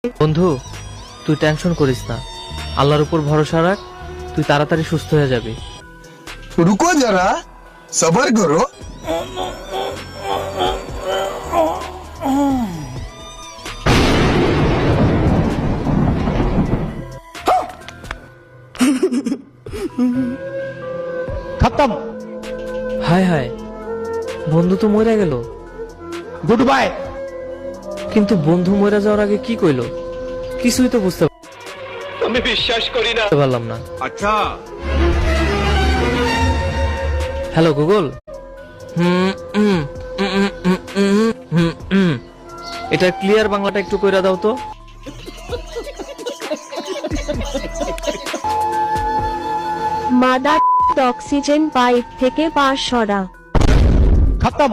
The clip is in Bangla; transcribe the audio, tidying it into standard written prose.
বন্ধু, তুই টেনশন করিস না, আল্লাহর উপর ভরসা রাখ, তুই তাড়াতাড়ি সুস্থ হয়ে যাবি। रुको जरा सबर करो। खत्म। হায় হায়, বন্ধু তো মরে গেল। Goodbye. কিন্তু বন্ধু মরে যাওয়ার আগে কি কইলো কিছুই তো বুঝতে আমি বিশ্বাস করি না। পারলাম না। আচ্ছা, হ্যালো গুগল, এটা ক্লিয়ার বাংলাটা একটু কইরা দাও তো। মাদার অক্সিজেন পাইপ থেকে পা সরা। खत्म।